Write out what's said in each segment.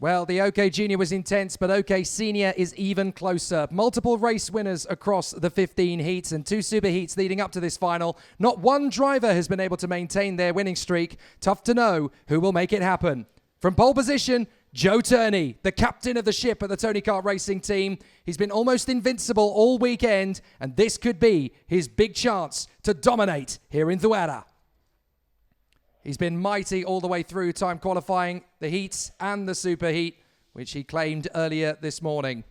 Well, the OK Junior was intense, but OK Senior is even closer. Multiple race winners across the 15 heats and 2 super heats leading up to this final. Not one driver has been able to maintain their winning streak. Tough to know who will make it happen. From pole position, Joe Turney, the captain of the ship at the Tony Kart Racing team. He's been almost invincible all weekend, and this could be his big chance to dominate here in Zuera. He's been mighty all the way through time qualifying, the heats and the super heat, which he claimed earlier this morning.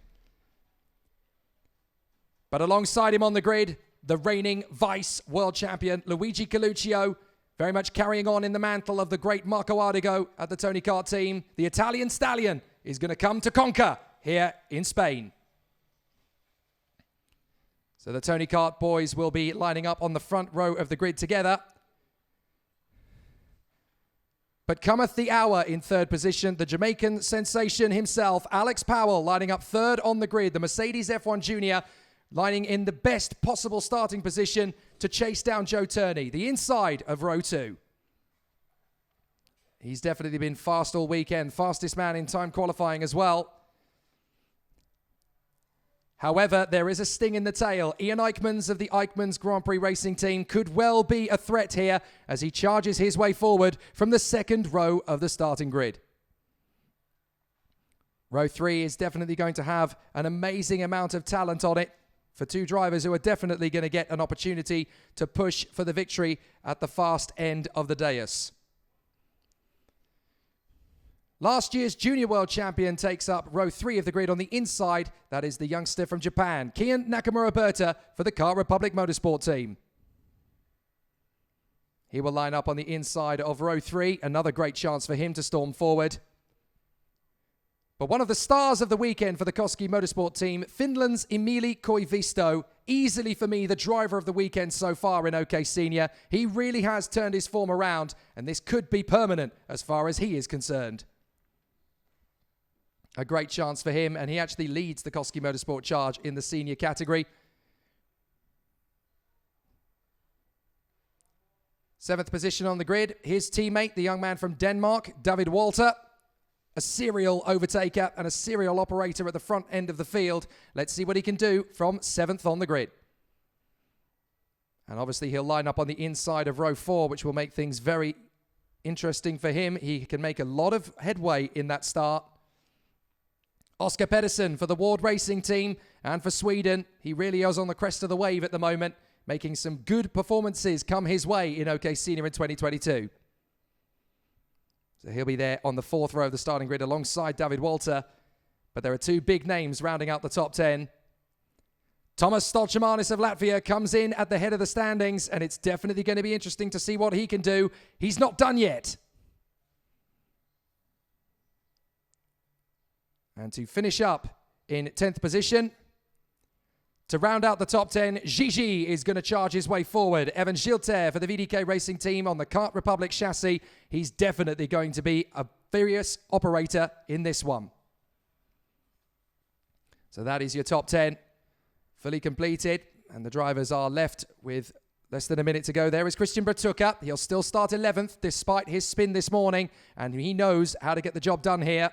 But alongside him on the grid, the reigning vice world champion, Luigi Coluccio, very much carrying on in the mantle of the great Marco Ardigo at the Tony Kart team. The Italian stallion is going to come to conquer here in Spain. So the Tony Kart boys will be lining up on the front row of the grid together. But cometh the hour in third position, the Jamaican sensation himself, Alex Powell, lining up third on the grid. The Mercedes F1 Junior lining in the best possible starting position to chase down Joe Turney, the inside of row 2. He's definitely been fast all weekend, fastest man in time qualifying as well. However, there is a sting in the tail. Ian Eichmans of the Eichmans Grand Prix Racing Team could well be a threat here as he charges his way forward from the second row of the starting grid. Row 3 is definitely going to have an amazing amount of talent on it for 2 drivers who are definitely going to get an opportunity to push for the victory at the fast end of the dais. Last year's Junior World Champion takes up row 3 of the grid on the inside. That is the youngster from Japan, Kian Nakamura-Berta, for the Kart Republic Motorsport team. He will line up on the inside of row 3. Another great chance for him to storm forward. But one of the stars of the weekend for the Koski Motorsport team, Finland's Emili Koivisto, easily for me the driver of the weekend so far in OK Senior. He really has turned his form around, and this could be permanent as far as he is concerned. A great chance for him, and he actually leads the Koski Motorsport charge in the senior category. 7th position on the grid, his teammate, the young man from Denmark, David Walter, a serial overtaker and a serial operator at the front end of the field. Let's see what he can do from 7th on the grid. And obviously he'll line up on the inside of row 4, which will make things very interesting for him. He can make a lot of headway in that start. Oscar Pedersen for the Ward Racing team and for Sweden. He really is on the crest of the wave at the moment, making some good performances come his way in OK Senior in 2022. So he'll be there on the 4th row of the starting grid alongside David Walter. But there are 2 big names rounding out the top 10. Thomas Stolchemanis of Latvia comes in at the head of the standings, and it's definitely going to be interesting to see what he can do. He's not done yet. And to finish up in 10th position, to round out the top 10, Gigi is going to charge his way forward. Evan Gilter for the VDK Racing team on the Kart Republic chassis. He's definitely going to be a furious operator in this one. So that is your top 10 fully completed, and the drivers are left with less than a minute to go. There is Christian Bratuka. He'll still start 11th despite his spin this morning, and he knows how to get the job done here.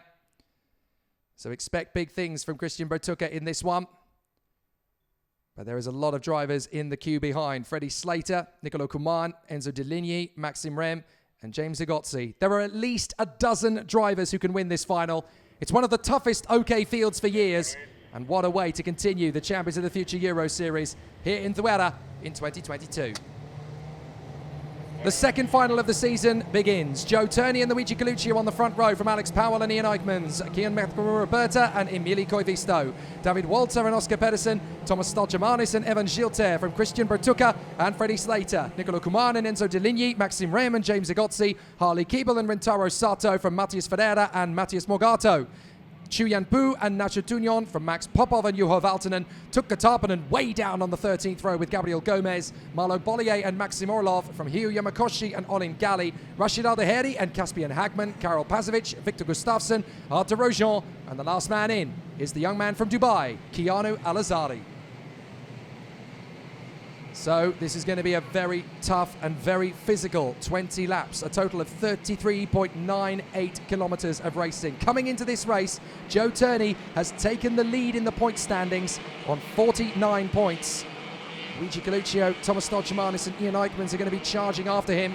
So expect big things from Christian Bratuka in this one. But there is a lot of drivers in the queue behind. Freddie Slater, Nicolo Kuman, Enzo Deligny, Maxim Rem, and James Zagotzi. There are at least a dozen drivers who can win this final. It's one of the toughest OK fields for years. And what a way to continue the Champions of the Future Euro Series here in Zuera in 2022. The second final of the season begins. Joe Turney and Luigi Coluccio on the front row from Alex Powell and Ian Eichmans, Kian Nakamura-Berta and Emili Koivisto, David Walter and Oscar Pedersen, Thomas Stolchemanis and Evan Gilter from Christian Bratuka and Freddie Slater, Nicolo Kuman and Enzo Deligny, Maxim Rem and James Zagotzi, Harley Keeble and Rintaro Sato from Matthias Ferreira and Matthias Morgato, Chu Yanpu and Nacho Tunion from Max Popov and Juho Valtonen, Tukka Tarpanen way down on the 13th row with Gabriel Gomez, Marlo Bollier and Maxim Orlov from Hiu Yamakoshi and Olin Gali, Rashid Aldeheri and Caspian Hagman, Karol Pazovic, Victor Gustafsson, Artur Rojon, and the last man in is the young man from Dubai, Keanu Alazari. So this is going to be a very tough and very physical 20 laps, a total of 33.98 kilometers of racing. Coming into this race, Joe Turney has taken the lead in the point standings on 49 points. Luigi Coluccio, Thomas Stolchemanis and Ian Eichmans are going to be charging after him.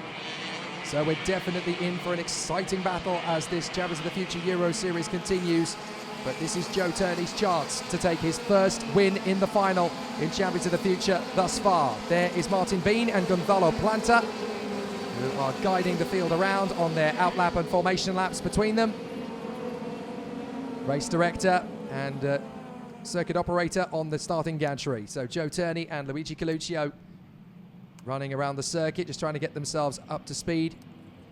So we're definitely in for an exciting battle as this Champions of the Future Euro Series continues. But this is Joe Turney's chance to take his first win in the final in Champions of the Future thus far. There is Martin Bean and Gonzalo Planta, who are guiding the field around on their outlap and formation laps between them. Race director and circuit operator on the starting gantry. So Joe Turney and Luigi Coluccio running around the circuit, just trying to get themselves up to speed.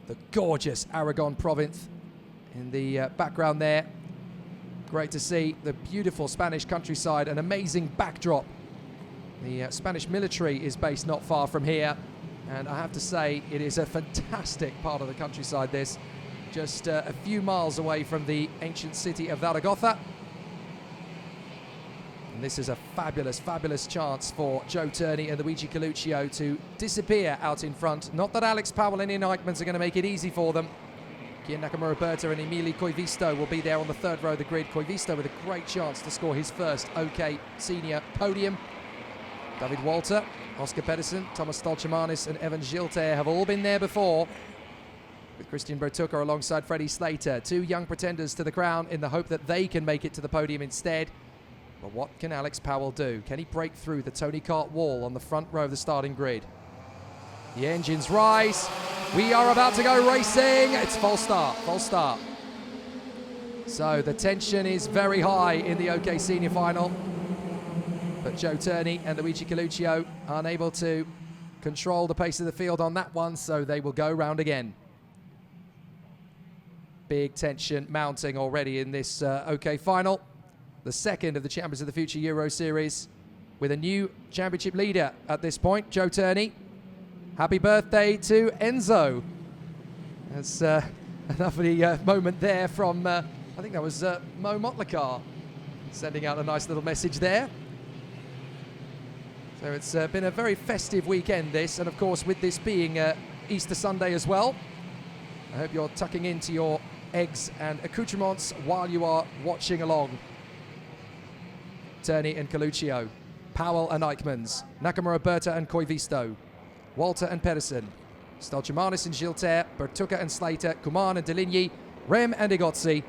The gorgeous Aragon province in the background there. Great to see the beautiful Spanish countryside, an amazing backdrop. The Spanish military is based not far from here, and I have to say it is a fantastic part of the countryside, this. Just a few miles away from the ancient city of Zaragoza. And this is a fabulous, fabulous chance for Joe Turney and Luigi Coluccio to disappear out in front. Not that Alex Powell and Ian Eichmans are going to make it easy for them. Kian Nakamura-Berta and Emili Koivisto will be there on the third row of the grid. Koivisto with a great chance to score his first OK senior podium. David Walter, Oscar Pedersen, Thomas Stolchemanis and Evan Gilter have all been there before, with Christian Bertucca alongside Freddie Slater. Two young pretenders to the crown in the hope that they can make it to the podium instead. But what can Alex Powell do? Can he break through the Tony Kart wall on the front row of the starting grid? The engines rise. We are about to go racing. It's full start, full start. So the tension is very high in the OK Senior Final. But Joe Turney and Luigi Coluccio unable to control the pace of the field on that one, so they will go round again. Big tension mounting already in this OK Final. The second of the Champions of the Future Euro Series, with a new championship leader at this point, Joe Turney. Happy birthday to Enzo. That's a lovely moment there from, I think that was Mo Motlakar, sending out a nice little message there. So it's been a very festive weekend, this, and of course with this being Easter Sunday as well, I hope you're tucking into your eggs and accoutrements while you are watching along. Turney and Coluccio, Powell and Eichmans, Nakamura-Berta and Koivisto, Walter and Pedersen, Stolchemanis and Gilter, Bertucca and Slater, Kuman and Deligny, Rem and Igozzi.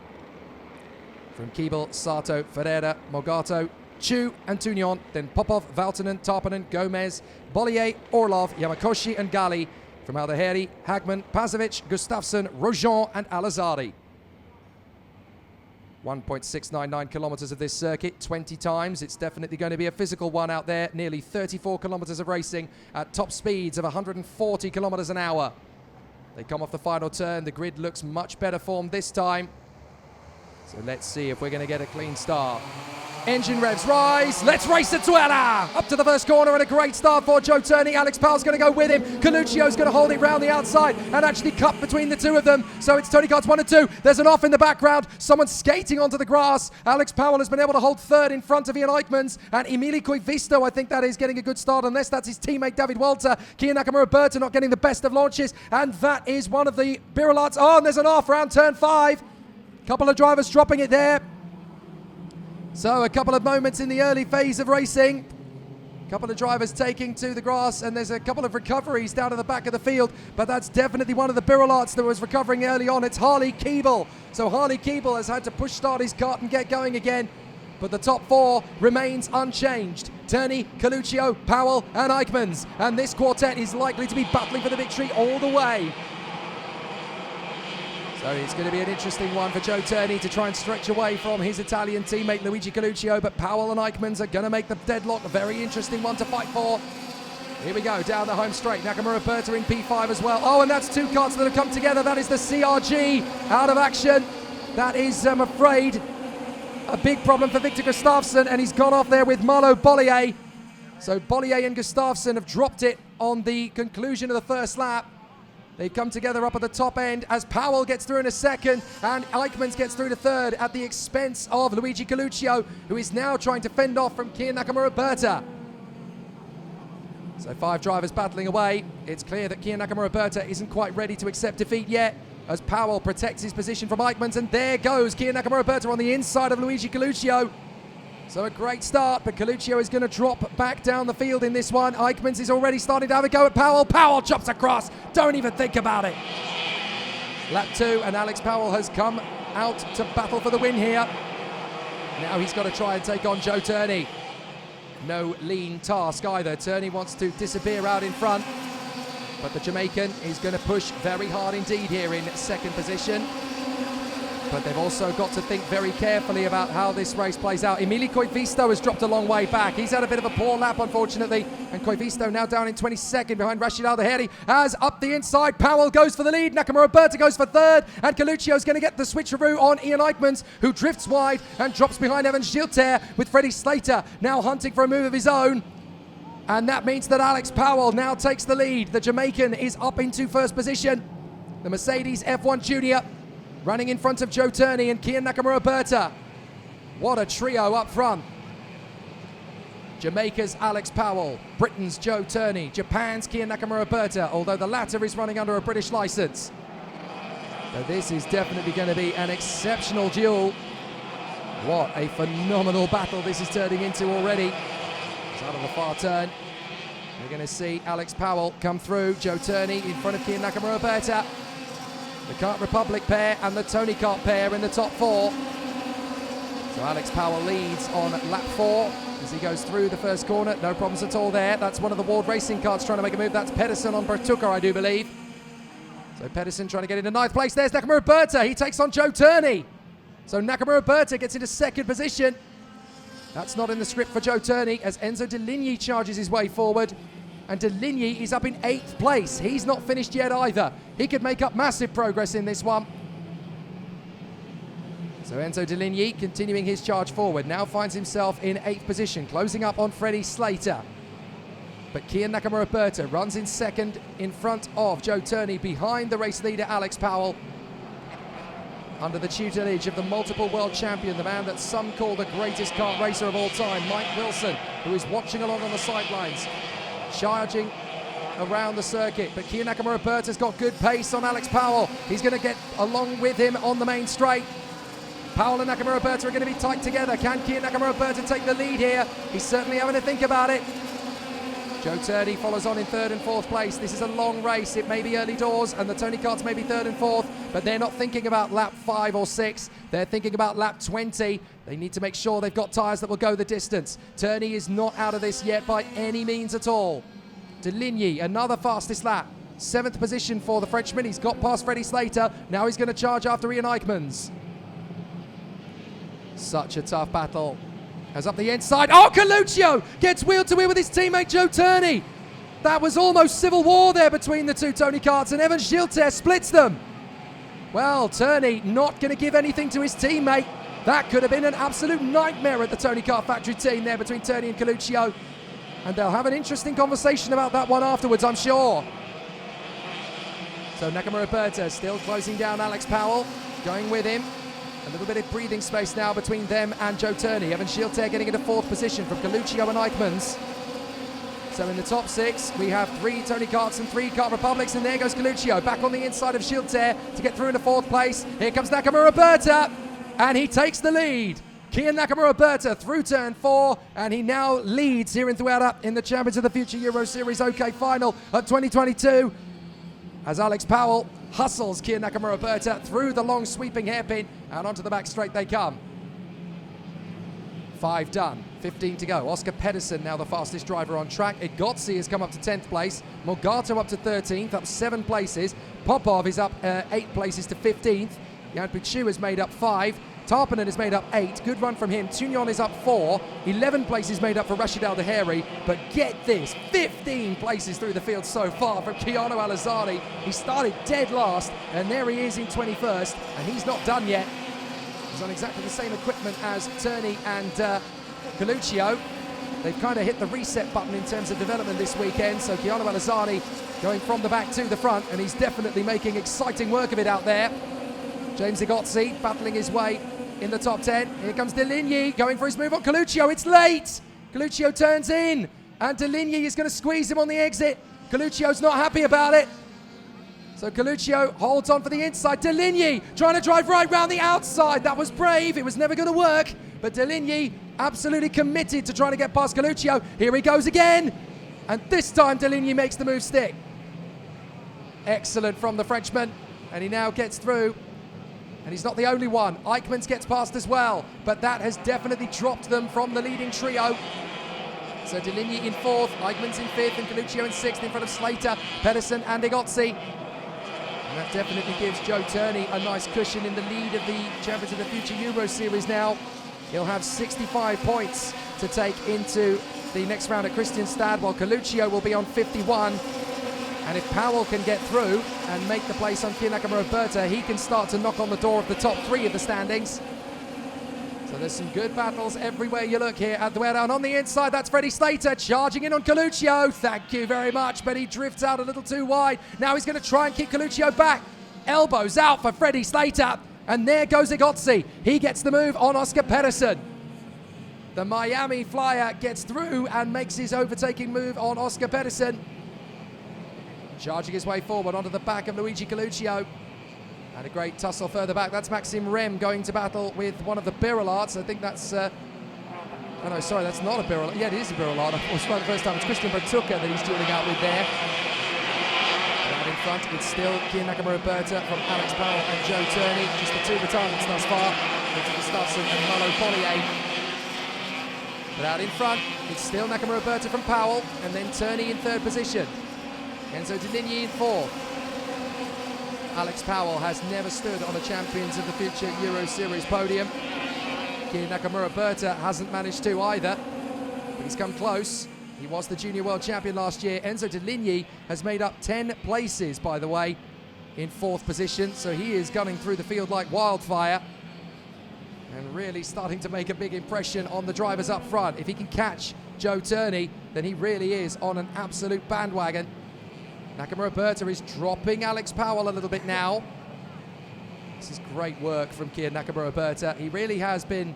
From Keeble, Sato, Ferreira, Mogato, Chu and Tunion, then Popov, Valtonen, Tarpanen, Gomez, Bollier, Orlov, Yamakoshi and Gali. From Aldeheri, Hagman, Pazovic, Gustafsson, Rojon and Alazari. 1.699 kilometers of this circuit, 20 times. It's definitely going to be a physical one out there. Nearly 34 kilometers of racing at top speeds of 140 kilometers an hour. They come off the final turn. The grid looks much better formed this time. So let's see if we're going to get a clean start. Engine revs rise. Let's race at Zuera. Up to the first corner and a great start for Joe Turney. Alex Powell's going to go with him. Coluccio's going to hold it round the outside and actually cut between the two of them. So it's Tony Karts 1 and 2. There's an off in the background. Someone skating onto the grass. Alex Powell has been able to hold third in front of Ian Eichmans. And Emili Koivisto, I think that is getting a good start, unless that's his teammate David Walter. Kian Nakamura-Berta not getting the best of launches. And that is one of the Birolats. Oh, and there's an off around turn 5. Couple of drivers dropping it there. So a couple of moments in the early phase of racing. A couple of drivers taking to the grass, and there's a couple of recoveries down at the back of the field, but that's definitely one of the Birolats that was recovering early on. It's Harley Keeble. So Harley Keeble has had to push start his kart and get going again, but the top four remains unchanged. Turney, Coluccio, Powell and Eichmans, and this quartet is likely to be battling for the victory all the way. So it's going to be an interesting one for Joe Turney to try and stretch away from his Italian teammate Luigi Coluccio, but Powell and Eichmans are going to make the deadlock a very interesting one to fight for. Here we go, down the home straight. Nakamura-Berta in P5 as well. Oh, and that's two karts that have come together. That is the CRG out of action. That is, I'm afraid, a big problem for Victor Gustafsson, and he's gone off there with Marlo Bollier. So Bollier and Gustafsson have dropped it on the conclusion of the first lap. They come together up at the top end as Powell gets through in a second and Eichmans gets through to third at the expense of Luigi Coluccio, who is now trying to fend off from Kian Nakamura-Berta. So 5 drivers battling away. It's clear that Kian Nakamura-Berta isn't quite ready to accept defeat yet, as Powell protects his position from Eichmanns, and there goes Kian Nakamura-Berta on the inside of Luigi Coluccio. So a great start, but Coluccio is going to drop back down the field in this one. Eichmanns is already starting to have a go at Powell. Powell chops across. Don't even think about it. Lap 2, and Alex Powell has come out to battle for the win here. Now he's got to try and take on Joe Turney. No lean task either. Turney wants to disappear out in front, but the Jamaican is going to push very hard indeed here in second position. But they've also got to think very carefully about how this race plays out. Emilio Koivisto has dropped a long way back. He's had a bit of a poor lap, unfortunately. And Koivisto now down in 22nd behind Rashid Al-Daheri. As up the inside, Powell goes for the lead. Nakamura-Berta goes for third. And Coluccio's going to get the switcheroo on Ian Eichmanns, who drifts wide and drops behind Evan Gilter, with Freddie Slater now hunting for a move of his own. And that means that Alex Powell now takes the lead. The Jamaican is up into first position. The Mercedes F1 Junior running in front of Joe Turney and Kian Nakamura-Berta. What a trio up front. Jamaica's Alex Powell, Britain's Joe Turney, Japan's Kian Nakamura-Berta, although the latter is running under a British license. So this is definitely going to be an exceptional duel. What a phenomenal battle this is turning into already. It's out of the far turn. We're going to see Alex Powell come through, Joe Turney in front of Kian Nakamura-Berta. The Kart Republic pair and the Tony Kart pair in the top 4. So Alex Powell leads on lap 4 as he goes through the first corner. No problems at all there. That's one of the Ward Racing karts trying to make a move. That's Pedersen on Bertucca, I do believe. So Pedersen trying to get into 9th place. There's Nakamura-Berta. He takes on Joe Turney. So Nakamura-Berta gets into 2nd position. That's not in the script for Joe Turney as Enzo Deligny charges his way forward. And Deligny is up in 8th place. He's not finished yet either. He could make up massive progress in this one. So Enzo Deligny continuing his charge forward. Now finds himself in 8th position, closing up on Freddie Slater. But Kian Nakamura-Berta runs in 2nd in front of Joe Turney, behind the race leader Alex Powell. Under the tutelage of the multiple world champion, the man that some call the greatest kart racer of all time, Mike Wilson, who is watching along on the sidelines, charging around the circuit. But Kian Nakamura-Berta's got good pace on Alex Powell. He's going to get along with him on the main straight. Powell and Nakamura-Berta are going to be tight together. Can Kian Nakamura-Berta take the lead here? He's certainly having to think about it. Joe Turney follows on in 3rd and 4th place. This is a long race. It may be early doors and the Tony Karts may be 3rd and 4th, but they're not thinking about lap 5 or 6. They're thinking about lap 20. They need to make sure they've got tyres that will go the distance. Turney is not out of this yet by any means at all. Deligny, another fastest lap. 7th position for the Frenchman. He's got past Freddie Slater. Now he's going to charge after Ian Eichmanns. Such a tough battle. As up the inside, oh, Coluccio gets wheel to wheel with his teammate Joe Turney. That was almost civil war there between the two Tony Karts, and Evan Gilter splits them. Well, Turney not going to give anything to his teammate. That could have been an absolute nightmare at the Tony Kart factory team there between Turney and Coluccio. And they'll have an interesting conversation about that one afterwards, I'm sure. So Nakamura-Berta still closing down Alex Powell, going with him. A little bit of breathing space now between them and Joe Turney. Evan Gilter getting into 4th position from Coluccio and Eichmanns. So in the top 6, we have 3 Tony Karts and 3 Kart Republics, and there goes Coluccio back on the inside of Gilter to get through into 4th place. Here comes Nakamura-Berta, and he takes the lead. Kian Nakamura-Berta through turn 4, and he now leads here in Zuera in the Champions of the Future Euro Series OK Final of 2022. As Alex Powell hustles Kian Nakamura-Berta through the long sweeping hairpin, and onto the back straight they come. 5 done, 15 to go. Oscar Pedersen now the fastest driver on track. Igotzi has come up to 10th place. Morgato up to 13th, up 7 places. Popov is up 8 places to 15th. Jan Pichu has made up 5. Tarpanen has made up 8. Good run from him. Tunion is up 4. 11 places made up for Rashid Al-Daheri. But get this, 15 places through the field so far from Keanu Alizade. He started dead last, and there he is in 21st, and he's not done yet. He's on exactly the same equipment as Turney and Coluccio. They've kind of hit the reset button in terms of development this weekend, so Keanu Alizade going from the back to the front, and he's definitely making exciting work of it out there. James Igotzi battling his way in the top 10. Here comes Deligny going for his move on Coluccio. It's late. Coluccio turns in. And Deligny is going to squeeze him on the exit. Coluccio's not happy about it. So Coluccio holds on for the inside. Deligny trying to drive right round the outside. That was brave. It was never going to work. But Deligny absolutely committed to trying to get past Coluccio. Here he goes again. And this time Deligny makes the move stick. Excellent from the Frenchman. And he now gets through. And he's not the only one. Eichmanns gets past as well. But that has definitely dropped them from the leading trio. So Deligny in 4th, Eichmanns in 5th, and Coluccio in 6th in front of Slater, Pedersen and Egozzi. And that definitely gives Joe Turney a nice cushion in the lead of the Champions of the Future Euro Series now. He'll have 65 points to take into the next round at Kristianstad, while Coluccio will be on 51. And if Powell can get through and make the place on Kier Nakamura-Berta, he can start to knock on the door of the top 3 of the standings. So there's some good battles everywhere you look here at Zuera. And on the inside, that's Freddie Slater charging in on Coluccio. Thank you very much, but he drifts out a little too wide. Now he's going to try and kick Coluccio back. Elbows out for Freddie Slater. And there goes Egozzi. He gets the move on Oscar Pedersen. The Miami Flyer gets through and makes his overtaking move on Oscar Pedersen. Charging his way forward onto the back of Luigi Coluccio. And a great tussle further back. That's Maxime Rem going to battle with one of the Birolats. I think that's... oh no, sorry, that's not a Birolat. Yeah, it is a Birolat. It was for the first time. It's Christian Bertucca that he's dueling out with there. Right in front, it's still Kier Nakamura-Berta from Alex Powell and Joe Turney. Just the 2 retirements thus far. Gustafsson and Malo Collier. But out in front, it's still Nakamura-Berta from Powell, and then Turney in 3rd position. Enzo Deligny in 4th. Alex Powell has never stood on a Champions of the Future Euro Series podium. Kier Nakamura-Berta hasn't managed to either, but he's come close. He was the Junior World Champion last year. Enzo Deligny has made up 10 places, by the way, in 4th position, so he is gunning through the field like wildfire and really starting to make a big impression on the drivers up front. If he can catch Joe Turney, then he really is on an absolute bandwagon. Nakamura-Berta is dropping Alex Powell a little bit now. This is great work from Kier Nakamura-Berta. He really has been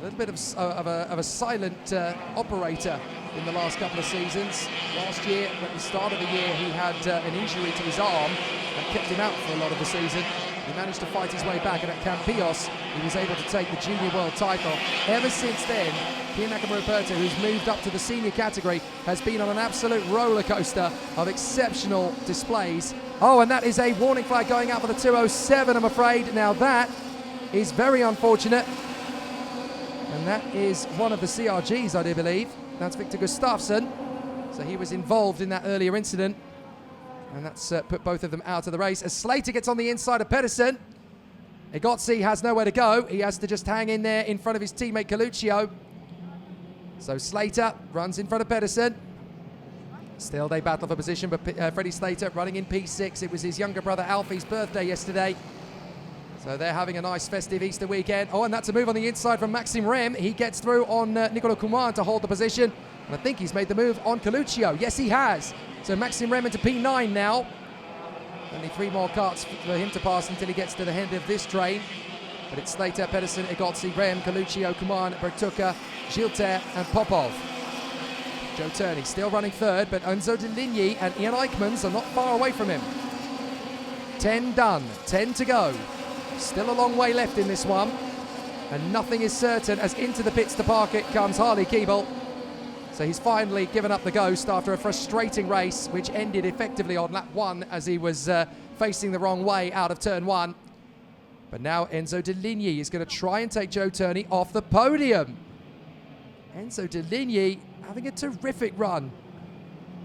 a little bit of a silent operator in the last couple of seasons. Last year, at the start of the year, he had an injury to his arm and kept him out for a lot of the season. He managed to fight his way back, and at Campillos, he was able to take the Junior World title. Ever since then, Kier Nakamura-Berta, who's moved up to the senior category, has been on an absolute roller coaster of exceptional displays. Oh, and that is a warning flag going out for the 207, I'm afraid. Now that is very unfortunate. And that is one of the CRGs, I do believe. That's Victor Gustafsson. So he was involved in that earlier incident. And that's put both of them out of the race. As Slater gets on the inside of Pedersen, Egozzi has nowhere to go. He has to just hang in there in front of his teammate Coluccio. So Slater runs in front of Pedersen. Still they battle for position, but Freddie Slater running in P6. It was his younger brother Alfie's birthday yesterday. So they're having a nice festive Easter weekend. Oh, and that's a move on the inside from Maxime Rem. He gets through on Nicolas Coumar to hold the position. And I think he's made the move on Coluccio. Yes, he has. So Maxime Rem into P9 now. Only 3 more carts for him to pass until he gets to the end of this train. But it's Slater, Pedersen, Egozzi, Rem, Coluccio, Coumar, Bertucca, Gilter and Popov. Joe Turney still running 3rd, but Enzo Deligny and Ian Eichmanns are not far away from him. 10 done, 10 to go. Still a long way left in this one. And nothing is certain as into the pits to park it comes Harley Keeble. So he's finally given up the ghost after a frustrating race, which ended effectively on lap 1 as he was facing the wrong way out of turn 1. But now Enzo Deligny is going to try and take Joe Turney off the podium. Enzo Deligny having a terrific run.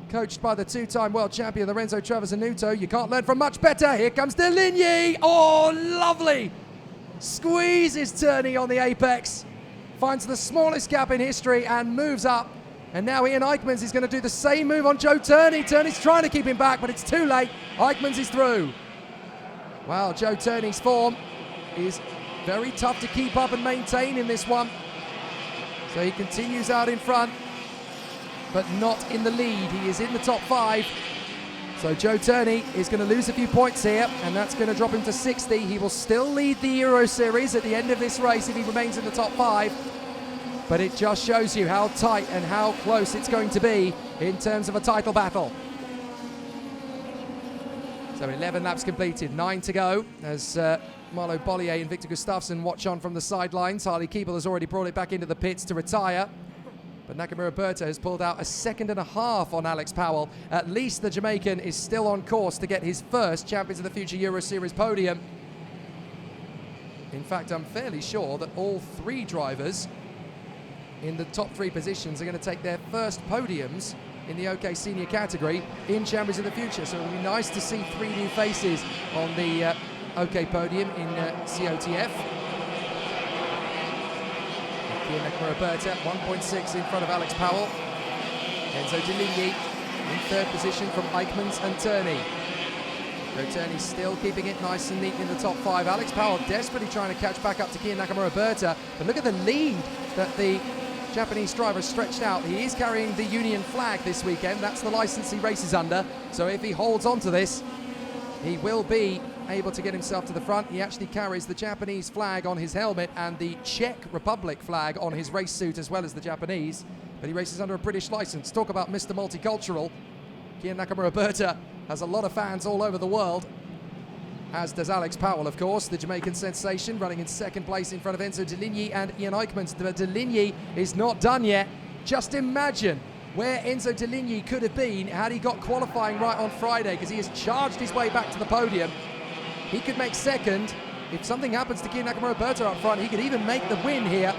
Coached by the 2-time world champion Lorenzo Travasanuto. You can't learn from much better. Here comes Deligny. Oh, lovely. Squeezes Turney on the apex. Finds the smallest gap in history and moves up. And now Ian Eichmanns is going to do the same move on Joe Turney. Turney's trying to keep him back, but it's too late. Eichmanns is through. Wow, Joe Turney's form is very tough to keep up and maintain in this one. So he continues out in front, but not in the lead. He is in the top 5. So Joe Turney is going to lose a few points here, and that's going to drop him to 60. He will still lead the Euro Series at the end of this race if he remains in the top 5. but it just shows you how tight and how close it's going to be in terms of a title battle. So 11 laps completed, 9 to go as Marlo Bollier and Victor Gustafsson watch on from the sidelines. Harley Keeble has already brought it back into the pits to retire. But Nakamura Berta has pulled out a 1.5 seconds on Alex Powell. At least the Jamaican is still on course to get his first Champions of the Future Euro Series podium. In fact, I'm fairly sure that all 3 drivers in the top 3 positions are going to take their first podiums in the OK Senior category in Champions of the Future. So it'll be nice to see 3 new faces on the OK podium in COTF. Nakamura Berta, 1.6 in front of Alex Powell. Enzo Deligny in 3rd position from Eichmanns and Turney. Turney still keeping it nice and neat in the top 5. Alex Powell desperately trying to catch back up to Kian Nakamura Berta. But look at the lead that the Japanese driver stretched out. He is carrying the Union flag this weekend. That's the license he races under. So if he holds on to this, he will be able to get himself to the front. He actually carries the Japanese flag on his helmet and the Czech Republic flag on his race suit as well as the Japanese. But he races under a British license. Talk about Mr. Multicultural. Kian Nakamura Berta has a lot of fans all over the world, as does Alex Powell, of course, the Jamaican sensation, running in 2nd place in front of Enzo Deligny and Ian Eichmanns. But Deligny is not done yet. Just imagine where Enzo Deligny could have been had he got qualifying right on Friday, because he has charged his way back to the podium. He could make 2nd. If something happens to Kian Nakamura Berta up front, he could even make the win here.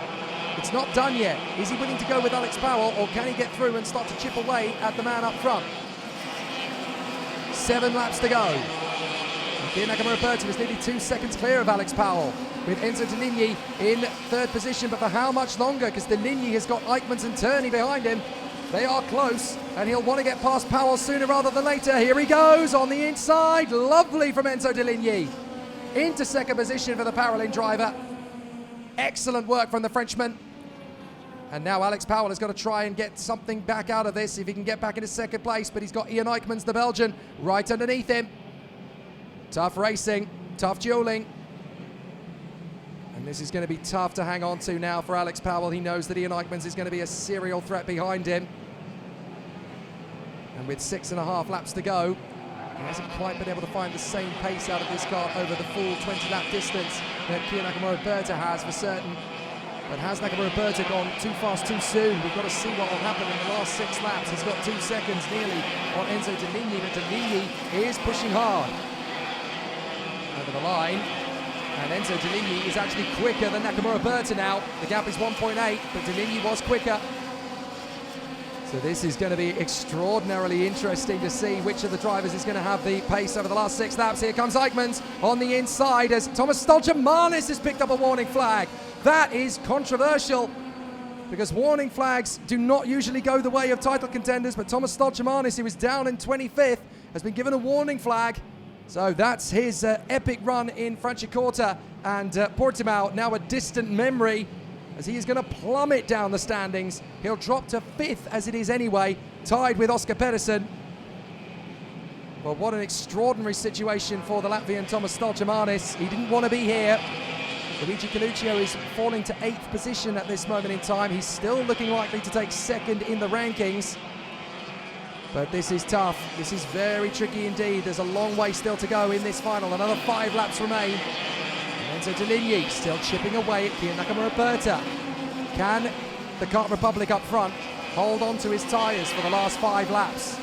It's not done yet. Is he willing to go with Alex Powell, or can he get through and start to chip away at the man up front? 7 laps to go. Kian Nakamura Berta is nearly 2 seconds clear of Alex Powell, with Enzo Deligny in 3rd position. But for how much longer? Because Deligny has got Eichmanns and Turney behind him. They are close, and he'll want to get past Powell sooner rather than later. Here he goes on the inside. Lovely from Enzo Deligny. Into 2nd position for the Paralympic driver. Excellent work from the Frenchman. And now Alex Powell has got to try and get something back out of this, if he can get back into 2nd place. But he's got Ian Eichmanns, the Belgian, right underneath him. Tough racing, tough dueling. And this is going to be tough to hang on to now for Alex Powell. He knows that Ian Eichmanns is going to be a serial threat behind him. And with 6.5 laps to go, he hasn't quite been able to find the same pace out of this car over the full 20-lap distance that Kian Nakamura Berta has for certain. But has Nakamura Berta gone too fast too soon? We've got to see what will happen in the last 6 laps. He's got 2 seconds nearly on Enzo Deligny, but Deligny is pushing hard over the line. And Enzo Deligny is actually quicker than Nakamura Berta now. The gap is 1.8, but Deligny was quicker. So this is going to be extraordinarily interesting to see which of the drivers is going to have the pace over the last 6 laps. Here comes Eichmanns on the inside as Thomas Stoltjemanis has picked up a warning flag. That is controversial, because warning flags do not usually go the way of title contenders, but Thomas Stoltjemanis, who was down in 25th, has been given a warning flag. So that's his epic run in Franciacorta and Portimao, now a distant memory, as he is going to plummet down the standings. He'll drop to 5th as it is anyway, tied with Oscar Pedersen. Well, what an extraordinary situation for the Latvian Thomas Stoltjemanis. He didn't want to be here. Luigi Coluccio is falling to 8th position at this moment in time. He's still looking likely to take 2nd in the rankings. But this is tough. This is very tricky indeed. There's a long way still to go in this final. Another 5 laps remain. And Enzo Deligny still chipping away at Kian Nakamura Berta. Can the Kart Republic up front hold on to his tyres for the last 5 laps?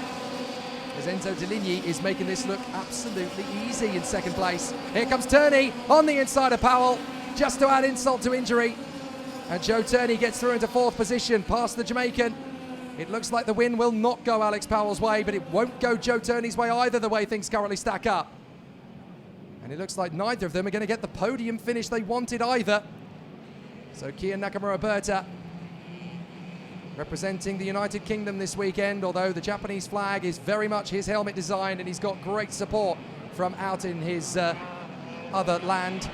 As Enzo Deligny is making this look absolutely easy in 2nd place. Here comes Turney on the inside of Powell, just to add insult to injury. And Joe Turney gets through into 4th position, past the Jamaican. It looks like the win will not go Alex Powell's way, but it won't go Joe Turney's way either, the way things currently stack up. And it looks like neither of them are going to get the podium finish they wanted either. So Kian Nakamura Berta representing the United Kingdom this weekend, although the Japanese flag is very much his helmet design, and he's got great support from out in his other land.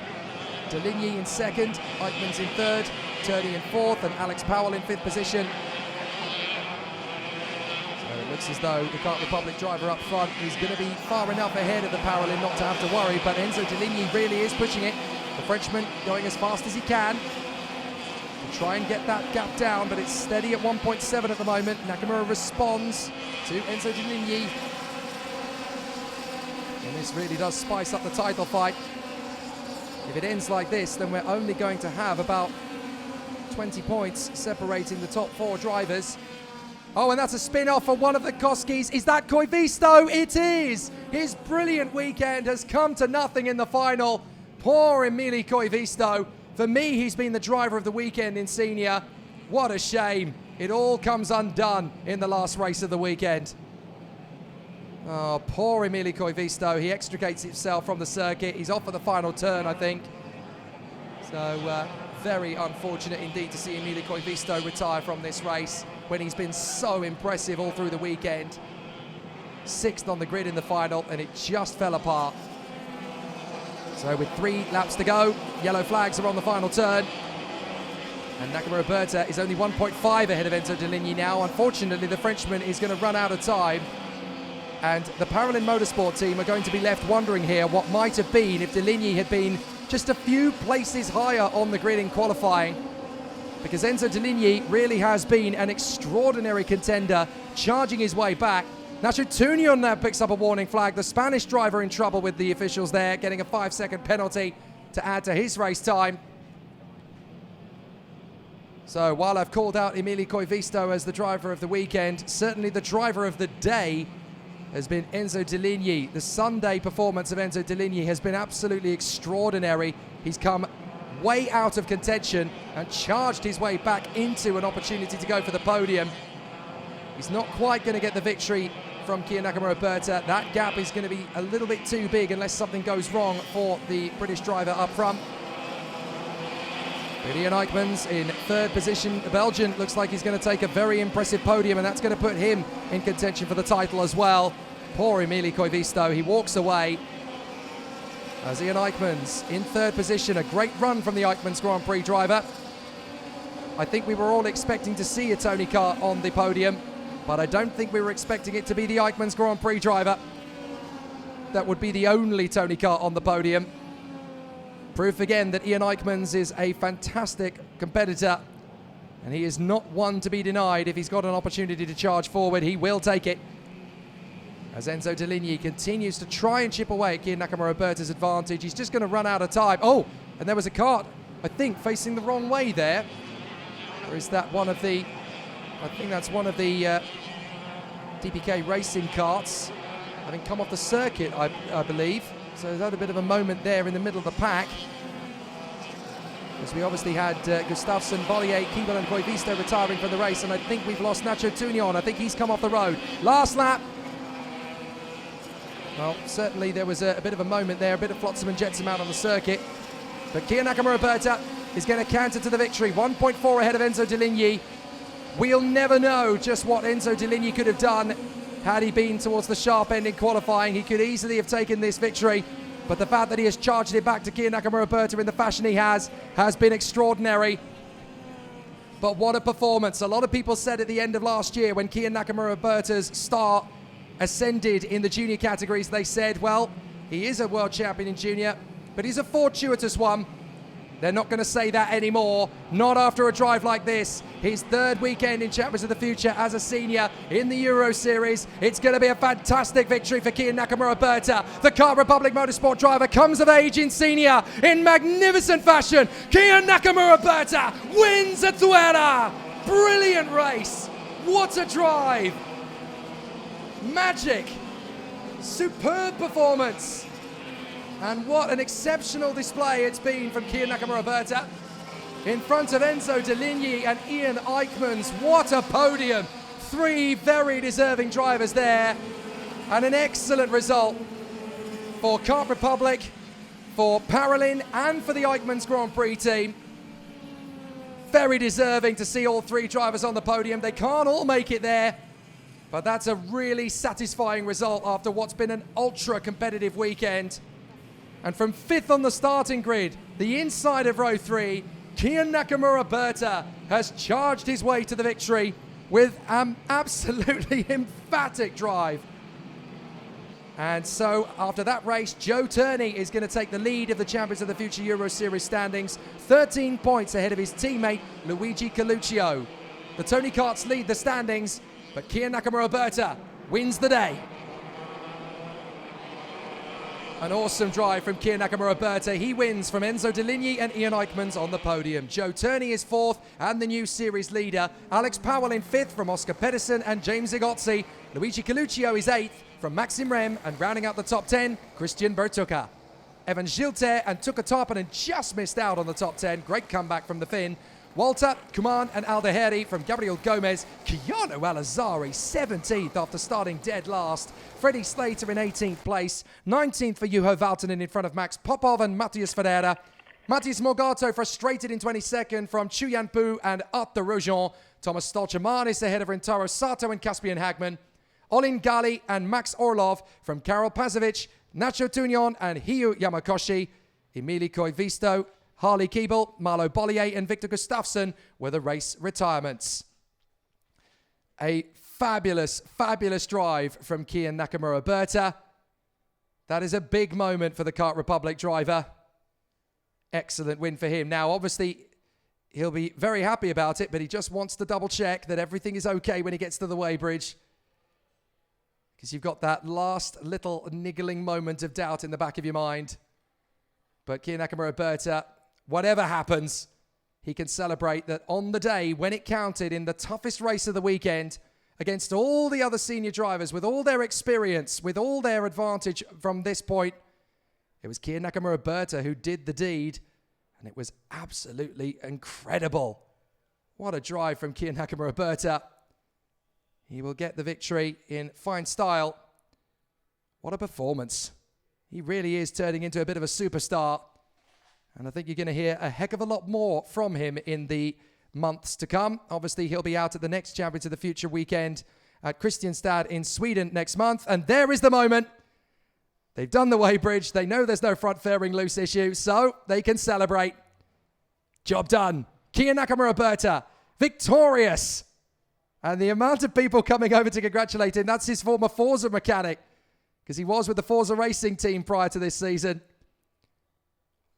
Deligny in 2nd, Eichmanns in 3rd, Turney in 4th, and Alex Powell in 5th position. So it looks as though the Kart Republic driver up front is going to be far enough ahead of the Paralympic not to have to worry, but Enzo Deligny really is pushing it. The Frenchman going as fast as he can. to try and get that gap down, but it's steady at 1.7 at the moment. Nakamura responds to Enzo Deligny. And this really does spice up the title fight. If it ends like this, then we're only going to have about 20 points separating the top 4 drivers. Oh, and that's a spin-off for one of the Koskis. Is that Koivisto? It is! His brilliant weekend has come to nothing in the final. Poor Emili Koivisto. For me, he's been the driver of the weekend in senior. What a shame. It all comes undone in the last race of the weekend. Oh, poor Emili Koivisto. He extricates himself from the circuit. He's off for the final turn, I think. So, very unfortunate indeed to see Emili Koivisto retire from this race when he's been so impressive all through the weekend. 6th on the grid in the final, and it just fell apart. So with 3 laps to go, yellow flags are on the final turn. And Nakamura Berta is only 1.5 ahead of Enzo Deligny now. Unfortunately, the Frenchman is going to run out of time. And the Paralin Motorsport team are going to be left wondering here what might have been if Deligny had been just a few places higher on the grid in qualifying. Because Enzo Deligny really has been an extraordinary contender, charging his way back. Nacho Tunion now picks up a warning flag. The Spanish driver in trouble with the officials there, getting a 5-second penalty to add to his race time. So while I've called out Emili Koivisto as the driver of the weekend, certainly the driver of the day has been Enzo Deligny. The Sunday performance of Enzo Deligny has been absolutely extraordinary. He's come way out of contention and charged his way back into an opportunity to go for the podium. He's not quite going to get the victory from Kia Nakamura Berta. That gap is going to be a little bit too big unless something goes wrong for the British driver up front. But Ian Eichmans in 3rd position. The Belgian looks like he's going to take a very impressive podium, and that's going to put him in contention for the title as well. Poor Emili Koivisto, he walks away. As Ian Eichmans in 3rd position, a great run from the Eichmans Grand Prix driver. I think we were all expecting to see a Tony Kart on the podium, but I don't think we were expecting it to be the Eichmans Grand Prix driver. That would be the only Tony Kart on the podium. Proof again that Ian Eichmans is a fantastic competitor, and he is not one to be denied. If he's got an opportunity to charge forward, he will take it. As Enzo Deligny continues to try and chip away at Kia Nakamura Berta's advantage. He's just going to run out of time. Oh, and there was a kart, I think, facing the wrong way there. Or is that one of the... I think that's one of the DPK racing karts, having come off the circuit, I believe. So there's had a bit of a moment there in the middle of the pack. As we obviously had Gustafsson, Bollier, Keeble and Koivisto retiring from the race, and I think we've lost Nacho Tunion. I think he's come off the road. Last lap. Well, certainly there was a bit of a moment there, a bit of flotsam and jetsam out on the circuit. But Kia Nakamura Berta is going to canter to the victory. 1.4 ahead of Enzo Deligny. We'll never know just what Enzo Deligny could have done had he been towards the sharp end in qualifying. He could easily have taken this victory, but the fact that he has charged it back to Kia Nakamura Berta in the fashion he has been extraordinary. But what a performance. A lot of people said at the end of last year when Kia Nakamura Berta's star ascended in the junior categories, they said, well, he is a world champion in junior, but he's a fortuitous one. They're not going to say that anymore, not after a drive like this. His 3rd weekend in Champions of the Future as a senior in the Euro Series. It's going to be a fantastic victory for Kia Nakamura Berta. The Kart Republic Motorsport driver comes of age in senior in magnificent fashion. Kia Nakamura Berta wins at Zuera. Brilliant race. What a drive. Magic. Superb performance. And what an exceptional display it's been from Kia Nakamura Berta. In front of Enzo Deligny and Ian Eichmans. What a podium. 3 very deserving drivers there. And an excellent result for Kart Republic, for Paralin and for the Eichmans Grand Prix team. Very deserving to see all 3 drivers on the podium. They can't all make it there, but that's a really satisfying result after what's been an ultra competitive weekend. And from 5th on the starting grid, the inside of row 3, Kia Nakamura Berta has charged his way to the victory with an absolutely emphatic drive. And so after that race, Joe Turney is going to take the lead of the Champions of the Future Euro Series standings, 13 points ahead of his teammate Luigi Coluccio. The Tony Karts lead the standings, but Kia Nakamura wins the day. An awesome drive from Kia Nakamura. He wins from Enzo Deligny and Ian Eichmanns on the podium. Joe Turney is fourth and the new series leader. Alex Powell in fifth from Oscar Pedersen and James Igozzi. Luigi Coluccio is eighth from Maxim Rem, and rounding out the top 10, Christian Bertucca. Evan Gilter and Tuka Tarpanen just missed out on the top 10. Great comeback from the Finn. Walter, Kuman and Aldeheri from Gabriel Gomez. Keanu Alazari, 17th after starting dead last. Freddie Slater in 18th place. 19th for Juho Valtonen in front of Max Popov and Matthias Ferreira. Matthias Morgato frustrated in 22nd from Chuyan Pu and Arthur Rojon. Thomas Stolcherman is ahead of Rintaro Sato and Caspian Hagman. Olin Gali and Max Orlov from Karol Pazovic, Nacho Tunion and Hiyu Yamakoshi. Emili Koivisto, Harley Keeble, Marlo Bollier and Victor Gustafsson were the race retirements. A fabulous, fabulous drive from Kia Nakamura. That is a big moment for the Kart Republic driver. Excellent win for him. Now, obviously, he'll be very happy about it, but he just wants to double check that everything is okay when he gets to the weighbridge. Because you've got that last little niggling moment of doubt in the back of your mind. But Kia Nakamura, whatever happens, he can celebrate that on the day when it counted in the toughest race of the weekend, against all the other senior drivers, with all their experience, with all their advantage from this point, it was Kia Nakamura who did the deed, and it was absolutely incredible. What a drive from Kia Nakamura. He will get the victory in fine style. What a performance. He really is turning into a bit of a superstar. And I think you're going to hear a heck of a lot more from him in the months to come. Obviously, he'll be out at the next Champions of the Future weekend at Kristianstad in Sweden next month. And there is the moment. They've done the weighbridge. They know there's no front fairing loose issue, so they can celebrate. Job done. Kia Nakamura, victorious. And the amount of people coming over to congratulate him, that's his former Forza mechanic, because he was with the Forza Racing team prior to this season.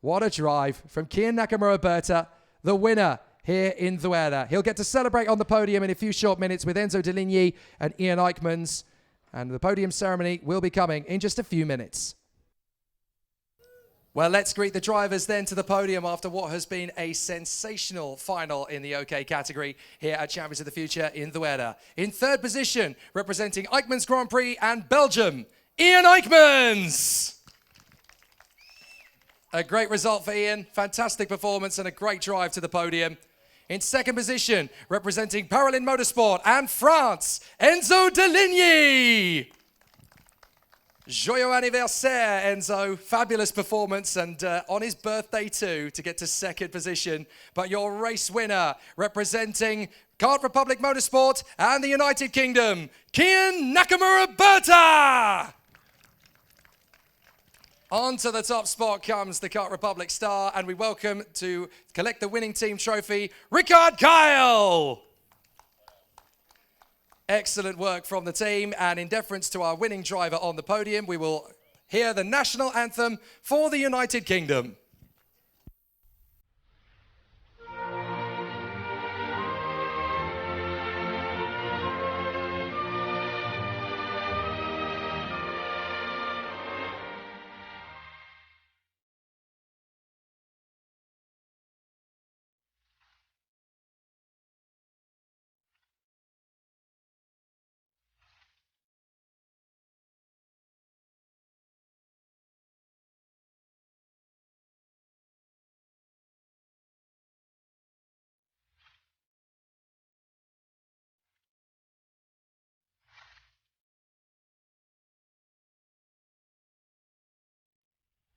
What a drive from Kia Nakamura, the winner here in Zuera. He'll get to celebrate on the podium in a few short minutes with Enzo Deligny and Ian Eichmanns. And the podium ceremony will be coming in just a few minutes. Well, let's greet the drivers then to the podium after what has been a sensational final in the OK category here at Champions of the Future in Zuera. In third position, representing Eichmanns Grand Prix and Belgium, Ian Eichmanns. A great result for Ian, fantastic performance and a great drive to the podium. In second position, representing Paralin Motorsport and France, Enzo Deligny. Joyeux anniversaire, Enzo. Fabulous performance, and on his birthday too, to get to second position. But your race winner, representing Kart Republic Motorsport and the United Kingdom, Kia Nakamura. On to the top spot comes the Kart Republic star, and we welcome to collect the winning team trophy, Ricard Kyle. Excellent work from the team, and in deference to our winning driver on the podium, we will hear the national anthem for the United Kingdom.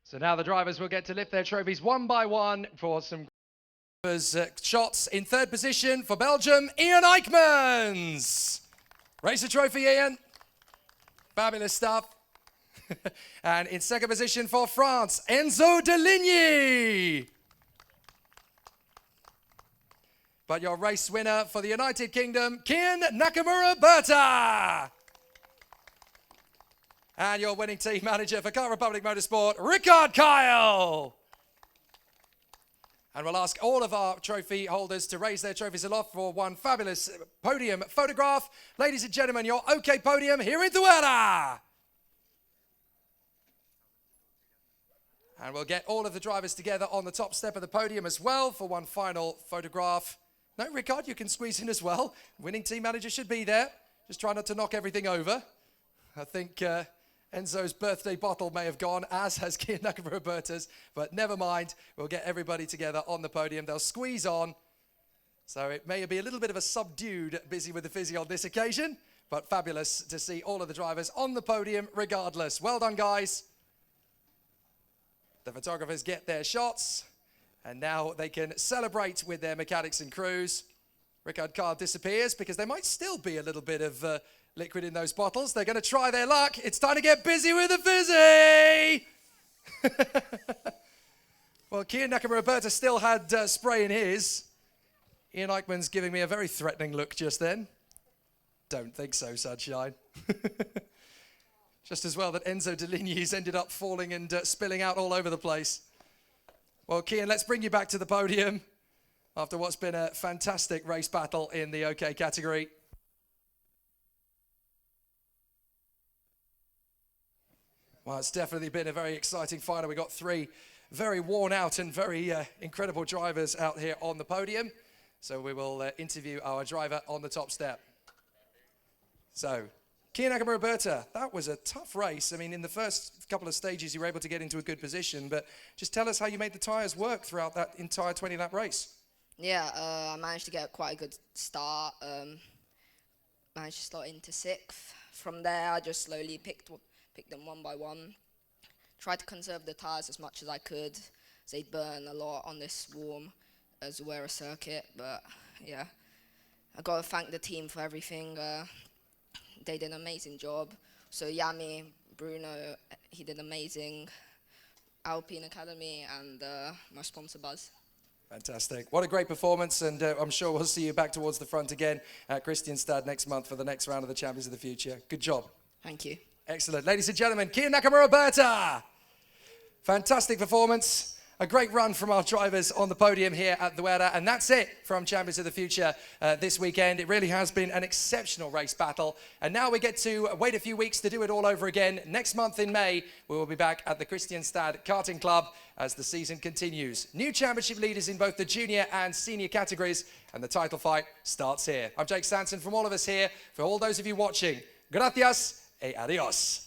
So now the drivers will get to lift their trophies one by one for some shots. In third position for Belgium, Ian Eichmanns. Race a trophy, Ian. Fabulous stuff. And in second position for France, Enzo Deligny. But your race winner for the United Kingdom, Kia Nakamura. And your winning team manager for Car Republic Motorsport, Rickard Kyle. And we'll ask all of our trophy holders to raise their trophies aloft for one fabulous podium photograph. Ladies and gentlemen, your OK podium here in Zuera. And we'll get all of the drivers together on the top step of the podium as well for one final photograph. No, Rickard, you can squeeze in as well. Winning team manager should be there. Just try not to knock everything over. I think Enzo's birthday bottle may have gone, as has Kia Nakamura-Roberta's, but never mind. We'll get everybody together on the podium. They'll squeeze on. So it may be a little bit of a subdued busy with the fizzy on this occasion, but fabulous to see all of the drivers on the podium regardless. Well done, guys. The photographers get their shots, and now they can celebrate with their mechanics and crews. Rickard Kyle disappears because there might still be a little bit of liquid in those bottles. They're going to try their luck. It's time to get busy with the fizzy! Well, Kia Nakamura-Roberta still had spray in his. Ian Eichmann's giving me a very threatening look just then. Don't think so, sunshine. Just as well that Enzo Deligny's ended up falling and spilling out all over the place. Well, Kian, let's bring you back to the podium after what's been a fantastic race battle in the OK category. Well, it's definitely been a very exciting final. We've got three very worn out and very incredible drivers out here on the podium. So we will interview our driver on the top step. So, Kia Nakamura-Roberta, that was a tough race. I mean, in the first couple of stages, you were able to get into a good position, but just tell us how you made the tyres work throughout that entire 20-lap race. Yeah, I managed to get quite a good start. Managed to slot into 6th. From there, I just slowly picked them one by one. Tried to conserve the tyres as much as I could. They'd burn a lot on this warm Zuera circuit, but yeah, I got to thank the team for everything. They did an amazing job. So Yami, Bruno, he did amazing. Alpine Academy and my sponsor Buzz. Fantastic. What a great performance, and I'm sure we'll see you back towards the front again at Kristianstad next month for the next round of the Champions of the Future. Good job. Thank you. Excellent. Ladies and gentlemen, Kia Nakamura-Roberta. Fantastic performance. A great run from our drivers on the podium here at Zuera, and that's it from Champions of the Future this weekend. It really has been an exceptional race battle, and now we get to wait a few weeks to do it all over again. Next month in May, we will be back at the Kristianstad Karting Club as the season continues. New championship leaders in both the junior and senior categories, and the title fight starts here. I'm Jake Stanton from all of us here. For all those of you watching, gracias e adios.